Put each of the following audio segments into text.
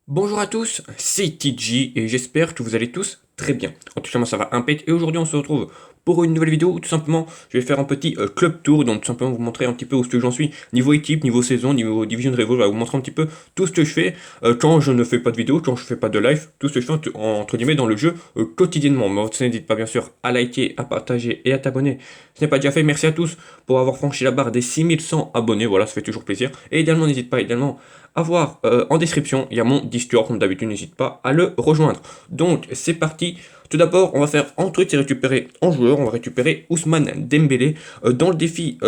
Bonjour à tous, c'est TG et j'espère que vous allez tous très bien. En tout cas moi ça va impec et aujourd'hui on se retrouve pour une nouvelle vidéo où tout simplement je vais faire un petit club tour, donc tout simplement vous montrer un petit peu où ce que j'en suis, niveau équipe, niveau saison, niveau division de Revo, je vais vous montrer un petit peu tout ce que je fais quand je ne fais pas de vidéo, quand je fais pas de live, tout ce que je fais entre guillemets dans le jeu quotidiennement. Mais n'hésite pas bien sûr à liker, à partager et à t'abonner. Ce n'est pas déjà fait, merci à tous pour avoir franchi la barre des 6100 abonnés, voilà ça fait toujours plaisir. Et également n'hésite pas également à voir en description, il y a mon Discord, comme d'habitude, n'hésite pas à le rejoindre. Donc, c'est parti. Tout d'abord, on va faire un truc, c'est récupérer en joueur, on va récupérer Ousmane Dembélé dans le défi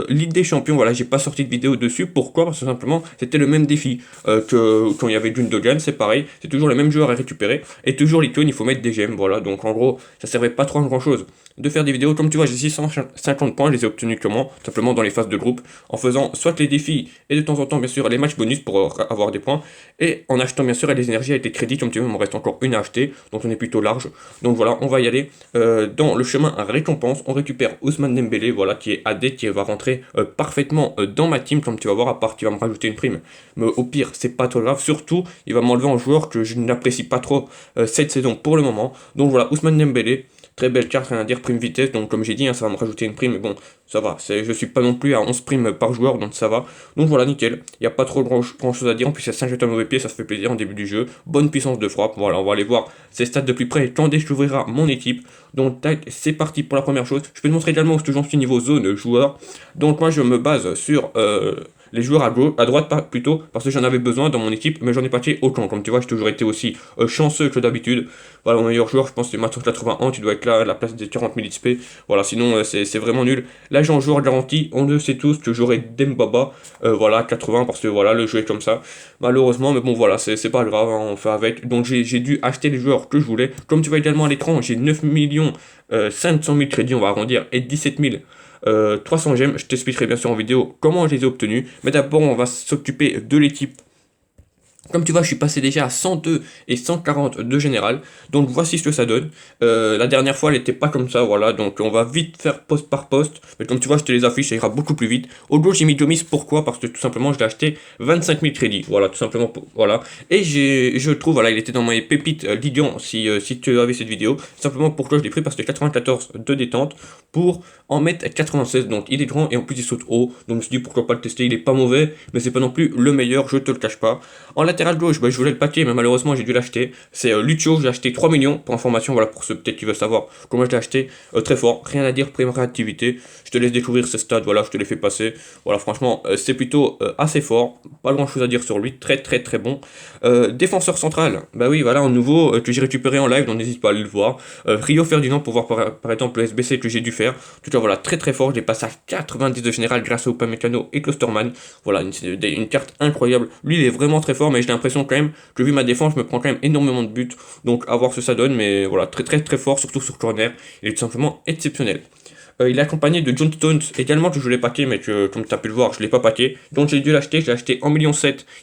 Ligue des Champions. Voilà, j'ai pas sorti de vidéo dessus. Pourquoi? Parce que simplement, c'était le même défi que quand il y avait Gundogan, c'est pareil, c'est toujours les mêmes joueurs à récupérer et toujours l'icône, il faut mettre des gemmes. Voilà, donc en gros, ça servait pas trop à grand chose de faire des vidéos. Comme tu vois, j'ai 650 points, je les ai obtenus comment? Simplement dans les phases de groupe, en faisant soit les défis et de temps en temps, bien sûr, les matchs bonus pour avoir des points, et en achetant bien sûr les énergies avec des crédits. Comme tu vois, il me reste encore une à acheter, donc on est plutôt large. Donc voilà, on va y aller dans le chemin à récompense. On récupère Ousmane Dembélé, voilà, qui est AD, qui va rentrer parfaitement dans ma team, comme tu vas voir, à part qu'il va me rajouter une prime. Mais au pire, c'est pas trop grave, surtout, il va m'enlever un joueur que je n'apprécie pas trop cette saison pour le moment. Donc voilà, Ousmane Dembélé. Très belle carte, rien à dire, prime vitesse, donc comme j'ai dit, hein, ça va me rajouter une prime, mais bon, ça va, je suis pas non plus à 11 primes par joueur, donc ça va. Donc voilà, nickel, il n'y a pas trop grand chose à dire, en plus il y a 5 jetons mauvais pied, ça se fait plaisir en début du jeu, bonne puissance de frappe, voilà, on va aller voir ces stats de plus près quand découvrira mon équipe. Donc tac, c'est parti pour la première chose. Je peux te montrer également où j'en suis niveau zone joueur, donc moi je me base sur les joueurs à droite pas, plutôt, parce que j'en avais besoin dans mon équipe, mais j'en ai pas fait autant. Comme tu vois, j'ai toujours été aussi chanceux que d'habitude. Voilà, mon meilleur joueur, je pense, c'est Matos 81, tu dois être là à la place des 40 000 XP. Voilà, sinon, c'est vraiment nul. Là, j'ai un joueur garanti, on le sait tous que j'aurai Dembaba, voilà, 80, parce que voilà, le jeu est comme ça. Malheureusement, mais bon, voilà, c'est pas grave, hein, on fait avec. Donc, j'ai dû acheter les joueurs que je voulais. Comme tu vois également à l'écran, j'ai 9 millions 500 000 crédits, on va arrondir, et 17 000 300 gemmes. Je t'expliquerai bien sûr en vidéo comment je les ai obtenus. Mais d'abord, on va s'occuper de l'équipe. Comme tu vois, je suis passé déjà à 102 et 140 de général. Donc voici ce que ça donne. La dernière fois, elle n'était pas comme ça, voilà. Donc on va vite faire poste par poste. Mais comme tu vois, je te les affiche, ça ira beaucoup plus vite. Au gauche, j'ai mis Jomis. Pourquoi? Parce que tout simplement, je l'ai acheté 25 000 crédits. Voilà, tout simplement. Voilà. Et je trouve, voilà, il était dans mes pépites Lidion, si tu avais cette vidéo. Simplement pourquoi je l'ai pris? Parce que 94 de détente pour en mettre 96. Donc il est grand et en plus il saute haut. Donc je me suis dit pourquoi pas le tester. Il est pas mauvais, mais c'est pas non plus le meilleur, je te le cache pas. En latéral gauche, bah, je voulais le paquet, mais malheureusement j'ai dû l'acheter. C'est Lucio, j'ai acheté 3 millions pour information, voilà, pour ceux peut-être qui veulent savoir comment je l'ai acheté. Très fort, rien à dire, prime réactivité. Je te laisse découvrir ses stats, voilà, je te les fais passer. Voilà, franchement, c'est plutôt assez fort. Pas grand chose à dire sur lui, très très très bon. Défenseur central, bah oui, voilà, un nouveau que j'ai récupéré en live, donc n'hésite pas à aller le voir. Rio Ferdinand pour voir par exemple le SBC que j'ai dû faire. En tout cas, voilà, très très fort. Je l'ai passé à 90 de général grâce à Upamecano et Klosterman. Voilà, une carte incroyable. Lui, il est vraiment très fort, mais j'ai l'impression quand même que vu ma défense, je me prends quand même énormément de buts. Donc, à voir ce que ça donne, mais voilà, très très très fort, surtout sur corner. Il est tout simplement exceptionnel. Il est accompagné de John Stones, également que je voulais paquer, mais que, comme tu as pu le voir, je ne l'ai pas paqué. Donc j'ai dû l'acheter, je l'ai acheté en 1,7 million.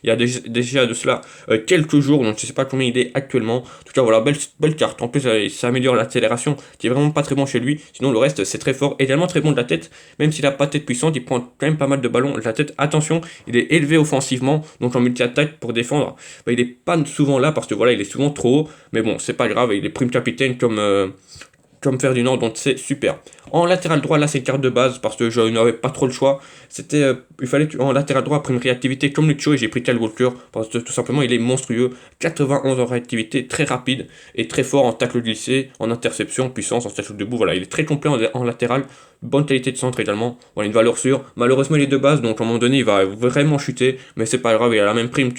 Il y a déjà de cela quelques jours, donc je ne sais pas combien il est actuellement. En tout cas, voilà, belle carte. En plus, ça améliore l'accélération, qui est vraiment pas très bon chez lui. Sinon, le reste, c'est très fort. Également très bon de la tête, même s'il n'a pas de tête puissante, il prend quand même pas mal de ballons. La tête, attention, il est élevé offensivement, donc en multi-attaque pour défendre. Bah, il est pas souvent là, parce que voilà, il est souvent trop haut. Mais bon, c'est pas grave, il est prime capitaine comme Ferdinand, donc c'est super. En latéral droit, là c'est une carte de base parce que je n'avais pas trop le choix. C'était, il fallait en latéral droit après une réactivité comme Lucio et j'ai pris Kyle Walker parce que tout simplement il est monstrueux. 91 en réactivité, très rapide et très fort en tacle glissé, en interception, puissance, en statut debout. Voilà, il est très complet en latéral, bonne qualité de centre également. Voilà, une valeur sûre. Malheureusement il est de base donc à un moment donné il va vraiment chuter, mais c'est pas grave, il a la même prime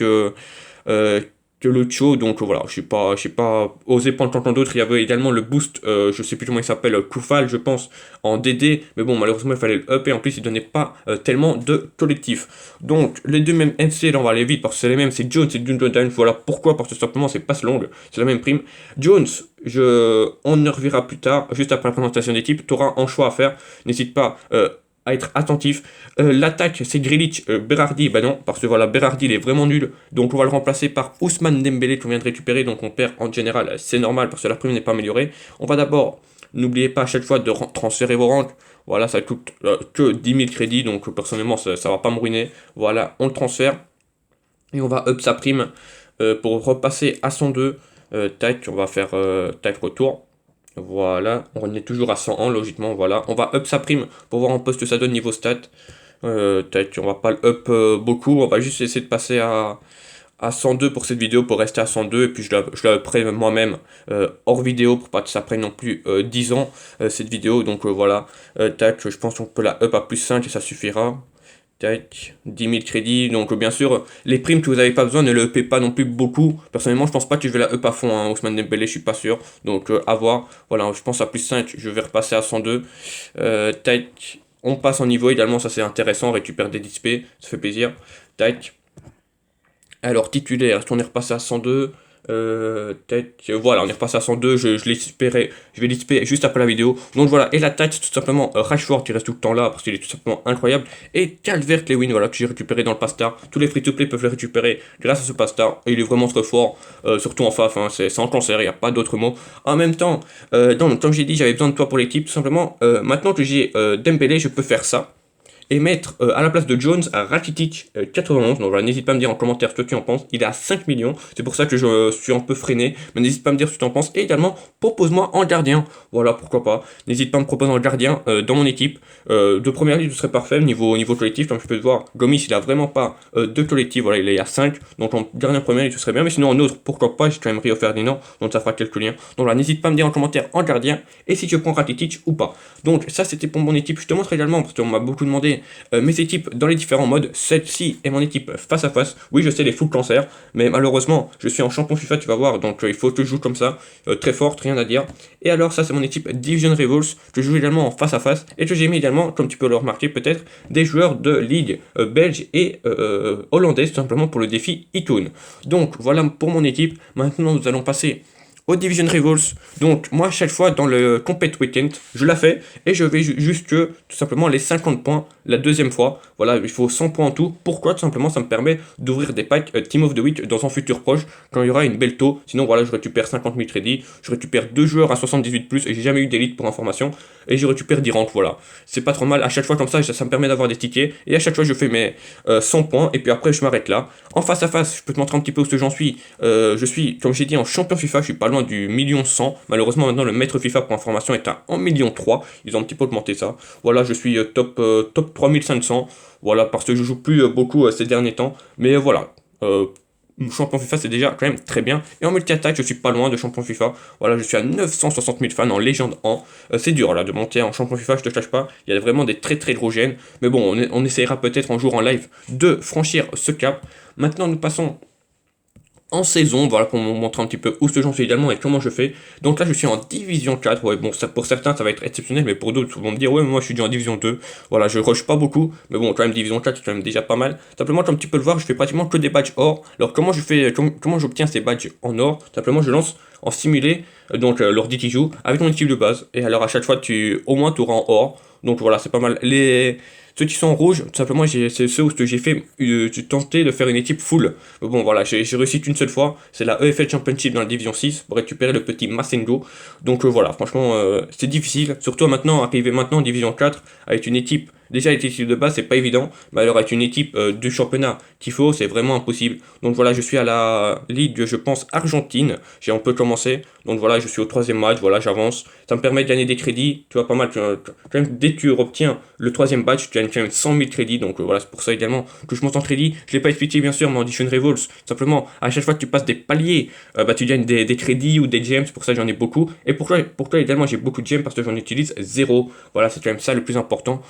euh, que le Cho, donc voilà, je sais pas osé prendre tant d'autres. Il y avait également le boost, je sais plus comment il s'appelle, Koufal, je pense, en DD, mais bon, malheureusement, il fallait le up et en plus, il donnait pas tellement de collectif. Donc, les deux mêmes NC, là, on va aller vite parce que c'est les mêmes, c'est Jones et Jordan. Voilà pourquoi, parce que simplement, c'est passe longue, c'est la même prime. Jones, on en reverra plus tard, juste après la présentation d'équipe, tu auras un choix à faire, n'hésite pas. À être attentif. L'attaque, c'est Grilic, Berardi, bah non, parce que voilà, Berardi, il est vraiment nul, donc on va le remplacer par Ousmane Dembélé qu'on vient de récupérer, donc on perd en général, c'est normal, parce que la prime n'est pas améliorée. On va d'abord, n'oubliez pas à chaque fois de transférer vos rangs, voilà, ça coûte que 10 000 crédits, donc personnellement, ça va pas me ruiner. Voilà, on le transfère, et on va up sa prime. pour repasser à 102. Tac, on va faire tac retour. Voilà, on est toujours à 101 logiquement, voilà. On va up sa prime pour voir en poste que ça donne niveau stat. Tac, on va pas le up beaucoup, on va juste essayer de passer à 102 pour cette vidéo, pour rester à 102, et puis je la upperai moi-même hors vidéo pour pas que ça prenne non plus 10 ans cette vidéo, donc voilà. Tac, je pense qu'on peut la up à plus 5 et ça suffira. Tac, 10 000 crédits. Donc bien sûr, les primes que vous n'avez pas besoin, ne le upez pas non plus beaucoup. Personnellement, je pense pas que je vais la up à fond, hein, Ousmane Dembélé, je suis pas sûr. Donc à voir. Voilà, je pense à plus 5, je vais repasser à 102. Tac, on passe en niveau, également, ça c'est intéressant, on récupère des XP, ça fait plaisir. Tac. Alors titulaire, est-ce qu'on est repassé à 102? Peut-être, voilà, on est repassé à 102, je l'espérais, je vais l'espérer juste après la vidéo. Donc voilà, et la tête, tout simplement, Rashford qui reste tout le temps là, parce qu'il est tout simplement incroyable. Et Calvert-Lewin, voilà, que j'ai récupéré dans le Pastar. Tous les free-to-play peuvent le récupérer grâce à ce Pastar. Et il est vraiment très fort, surtout en FAF, hein, c'est un cancer, il n'y a pas d'autre mot. En même temps, comme j'ai dit, j'avais besoin de toi pour l'équipe, tout simplement, maintenant que j'ai Dembélé, je peux faire ça et mettre à la place de Jones à Rakitic 91. Donc voilà, n'hésite pas à me dire en commentaire ce que tu en penses. Il est à 5 millions, c'est pour ça que je suis un peu freiné, mais n'hésite pas à me dire ce que tu en penses. Et également, propose-moi en gardien. Voilà, pourquoi pas. N'hésite pas à me proposer en gardien dans mon équipe. De première ligue, ce serait parfait. Niveau collectif, comme je peux te voir, Gomis, il a vraiment pas de collectif. Voilà, il est à 5. Donc en gardien première ligue, ce serait bien. Mais sinon, en autre, pourquoi pas. J'ai quand même Rio Ferdinand, donc ça fera quelques liens. Donc là, n'hésite pas à me dire en commentaire en gardien et si tu prends Rakitic ou pas. Donc ça, c'était pour mon équipe. Je te montre également, parce qu'on m'a beaucoup demandé mes équipes dans les différents modes. Celle-ci est mon équipe face à face. Oui, je sais, les full cancer, mais malheureusement, je suis en champion FIFA, tu vas voir, donc il faut que je joue comme ça, très fort, rien à dire. Et alors, ça, c'est mon équipe Division Rivals. Je joue également en face à face, et que j'ai mis également, comme tu peux le remarquer peut-être, des joueurs de ligue belge et hollandaise, tout simplement pour le défi e-toon. Donc, voilà pour mon équipe. Maintenant, nous allons passer au Division Rivals. Donc moi chaque fois dans le Compete Weekend, je la fais et je vais juste tout simplement les 50 points la deuxième fois. Voilà, il faut 100 points en tout. Pourquoi? Tout simplement ça me permet d'ouvrir des packs Team of the Week dans un futur proche quand il y aura une belle taux. Sinon voilà, je récupère 50 000 crédits, je récupère 2 joueurs à 78+, et j'ai jamais eu d'élite pour information, et je récupère 10 ranks, voilà. C'est pas trop mal, à chaque fois comme ça me permet d'avoir des tickets, et à chaque fois je fais mes 100 points, et puis après je m'arrête là. En face à face, je peux te montrer un petit peu où j'en suis. Je suis, comme j'ai dit, en champion FIFA, je suis pas loin du 1 100 000. Malheureusement maintenant le maître FIFA pour information est à 1 300 000, ils ont un petit peu augmenté ça. Voilà, je suis top 3500, voilà, parce que je joue plus beaucoup ces derniers temps, mais voilà. Champion FIFA c'est déjà quand même très bien. Et en multi-attaque je suis pas loin de champion FIFA. Voilà, je suis à 960 000 fans en légende 1. C'est dur là de monter en champion FIFA, je te cache pas. Il y a vraiment des très très gros gènes. Mais bon, on essaiera peut-être un jour en live de franchir ce cap. Maintenant nous passons en saison, voilà, pour vous montrer un petit peu où j'en suis également et comment je fais. Donc là je suis en division 4, ouais, bon ça, pour certains ça va être exceptionnel, mais pour d'autres vont me dire ouais moi je suis déjà en division 2, voilà, je rush pas beaucoup, mais bon quand même division 4 c'est quand même déjà pas mal. Simplement comme tu peux le voir, je fais pratiquement que des badges or. Alors comment je fais, comment j'obtiens ces badges en or? Simplement je lance en simulé, donc l'ordi qui joue, avec mon équipe de base, et alors à chaque fois au moins tu auras en or, donc voilà c'est pas mal. Ceux qui sont en rouge, tout simplement, c'est ceux où j'ai fait, j'ai tenté de faire une équipe full. Mais bon, voilà, j'ai réussi qu'une seule fois. C'est la EFL Championship dans la Division 6 pour récupérer le petit Massengo. Donc voilà, franchement, c'est difficile. Surtout maintenant, arriver maintenant en Division 4 avec une équipe. Déjà, l'équipe de base, c'est pas évident. Mais alors, avec une équipe du championnat qu'il faut, c'est vraiment impossible. Donc voilà, je suis à la Ligue, je pense, Argentine. J'ai un peu commencé. Donc voilà, je suis au 3e match. Voilà, j'avance. Ça me permet de gagner des crédits. Tu vois, pas mal. Dès que tu obtiens le 3e badge, tu gagnes quand même 100 000 crédits. Donc voilà, c'est pour ça également que je monte en crédit. Je l'ai pas expliqué, bien sûr, mais en Division Rivals, simplement, à chaque fois que tu passes des paliers, tu gagnes des crédits ou des gems. C'est pour ça que j'en ai beaucoup. Et pour toi également, j'ai beaucoup de gems parce que j'en utilise 0. Voilà, c'est quand même ça le plus important.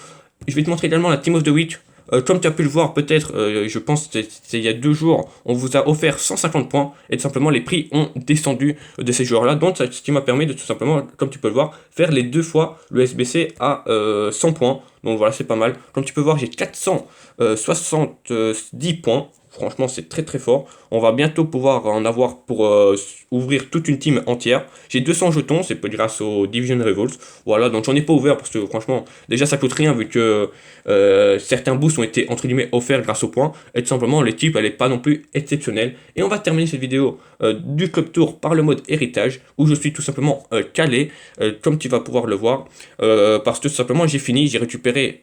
Je vais te montrer également la Team of the Week. Comme tu as pu le voir peut-être, je pense que c'est il y a 2 jours, on vous a offert 150 points et tout simplement les prix ont descendu de ces joueurs-là. Donc ce qui m'a permis de tout simplement, comme tu peux le voir, faire les 2 fois le SBC à 100 points. Donc voilà, c'est pas mal. Comme tu peux voir, j'ai 470 points. Franchement, c'est très très fort. On va bientôt pouvoir en avoir pour ouvrir toute une team entière. J'ai 200 jetons, c'est grâce au Division Rivals. Voilà, donc j'en ai pas ouvert parce que franchement, déjà ça coûte rien vu que certains boosts ont été entre guillemets offerts grâce aux points. Et tout simplement, l'équipe elle est pas non plus exceptionnelle. Et on va terminer cette vidéo du Club Tour par le mode héritage où je suis tout simplement calé, comme tu vas pouvoir le voir. Parce que tout simplement, j'ai fini, j'ai récupéré récupéré,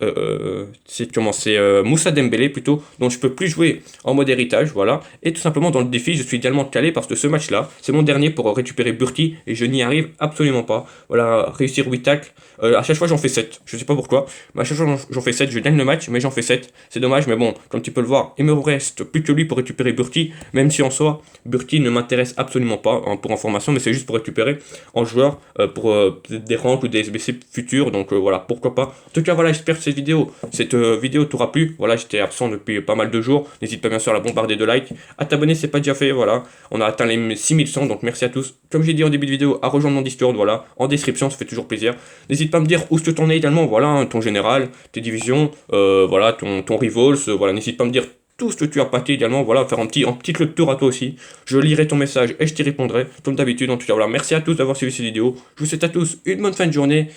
c'est Moussa Dembélé plutôt, dont je peux plus jouer en mode héritage, voilà. Et tout simplement dans le défi, je suis idéalement calé parce que ce match-là, c'est mon dernier pour récupérer Burti et je n'y arrive absolument pas. Voilà, réussir 8 tacles, à chaque fois j'en fais 7, je sais pas pourquoi, mais à chaque fois j'en fais 7, je gagne le match, mais j'en fais 7. C'est dommage, mais bon, comme tu peux le voir, il me reste plus que lui pour récupérer Burti, même si en soi, Burti ne m'intéresse absolument pas, hein, pour information, mais c'est juste pour récupérer en joueur pour des ranks ou des SBC futurs, donc voilà, pourquoi pas. En tout cas, voilà, j'espère que cette vidéo t'aura plu. Voilà, j'étais absent depuis pas mal de jours, n'hésite pas bien sûr à la bombarder de likes, à t'abonner si c'est pas déjà fait, voilà. On a atteint les 6100, donc merci à tous. Comme j'ai dit en début de vidéo, à rejoindre mon Discord, voilà, en description, ça fait toujours plaisir. N'hésite pas à me dire où ce que t'en es également, voilà, hein, ton général, tes divisions, voilà, ton rivals, voilà, n'hésite pas à me dire tout ce que tu as pâté également, voilà, faire un petit club tour à toi aussi. Je lirai ton message et je t'y répondrai, comme d'habitude. En tout cas, voilà, merci à tous d'avoir suivi cette vidéo. Je vous souhaite à tous une bonne fin de journée.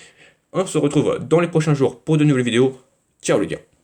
On se retrouve dans les prochains jours pour de nouvelles vidéos. Ciao les gars.